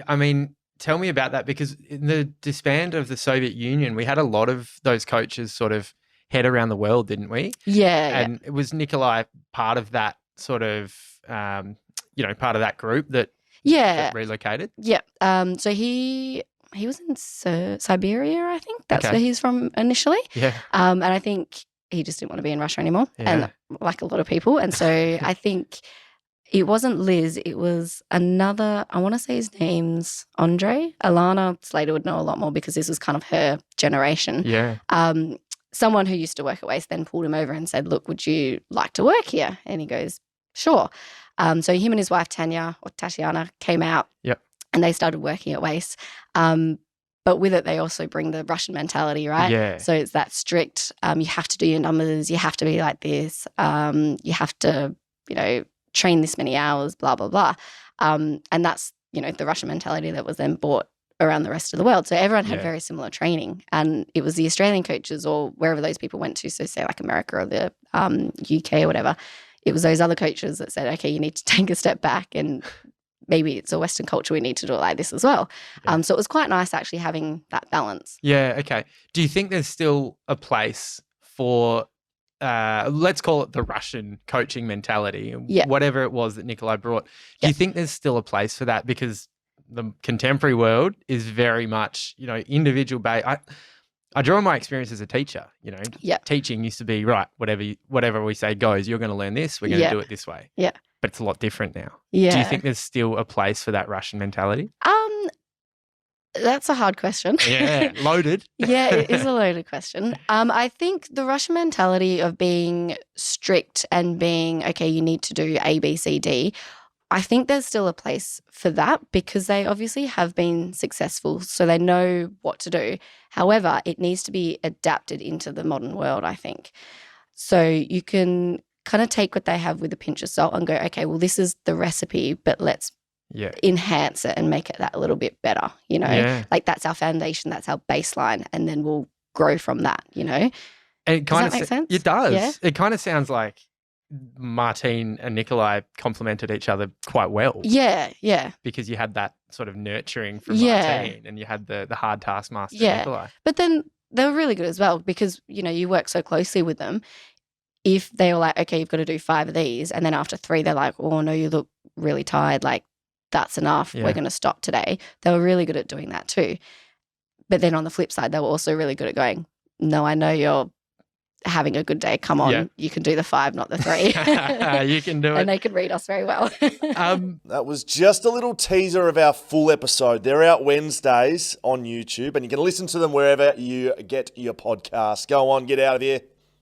I mean, tell me about that, because in the disband of the Soviet Union, we had a lot of those coaches sort of head around the world, didn't we? Yeah, And it was Nikolai part of that sort of, part of that group that yeah, relocated? yeah. So he was in Siberia, I think. That's where Okay. he's from initially. Yeah. And I think he just didn't want to be in Russia anymore, and Yeah. like a lot of people. And so I think it wasn't Liz, it was another, I want to say his name's Andre. Alana Slater would know a lot more because this was kind of her generation. Yeah. Someone who used to work at Waste then pulled him over and said, look, would you like to work here? And he goes, sure. So him and his wife Tanya, or Tatiana, came out. Yep. And they started working at Waste. But with it, they also bring the Russian mentality, right? Yeah. So it's that strict, you have to do your numbers, you have to be like this, you have to, train this many hours, blah, blah, blah. And that's, the Russian mentality that was then brought around the rest of the world. So everyone had very similar training. And it was the Australian coaches or wherever those people went to, so say like America or the UK or whatever, it was those other coaches that said, okay, you need to take a step back and maybe it's a Western culture, we need to do it like this as well. Yeah. So it was quite nice actually having that balance. Yeah, okay. Do you think there's still a place for, let's call it the Russian coaching mentality, whatever it was that Nikolai brought? Do you think there's still a place for that? Because the contemporary world is very much, individual based. I draw on my experience as a teacher, teaching used to be, right, whatever we say goes, you're going to learn this, we're going to do it this way. Yeah. But it's a lot different now. Yeah. Do you think there's still a place for that Russian mentality? That's a hard question. Yeah, loaded. Yeah, it is a loaded question. I think the Russian mentality of being strict and being, okay, you need to do A, B, C, D, I think there's still a place for that because they obviously have been successful, so they know what to do. However, it needs to be adapted into the modern world, I think. So you can kind of take what they have with a pinch of salt and go, okay, well, this is the recipe, but let's enhance it and make it that a little bit better, like that's our foundation, that's our baseline, and then we'll grow from that, And it kind does that make sense? It does. Yeah? It kind of sounds like Martine and Nikolai complemented each other quite well. Yeah, yeah. Because you had that sort of nurturing from Martine and you had the hard taskmaster Nikolai. But then they were really good as well because, you work so closely with them. If they were like, okay, you've got to do 5 of these, and then after 3, they're like, oh, no, you look really tired, like, that's enough. We're going to stop today. They were really good at doing that too. But then on the flip side, they were also really good at going, no, I know you're having a good day. Come on, you can do the 5, not the 3. You can do it. And they could read us very well. That was just a little teaser of our full episode. They're out Wednesdays on YouTube and you can listen to them wherever you get your podcast. Go on, get out of here.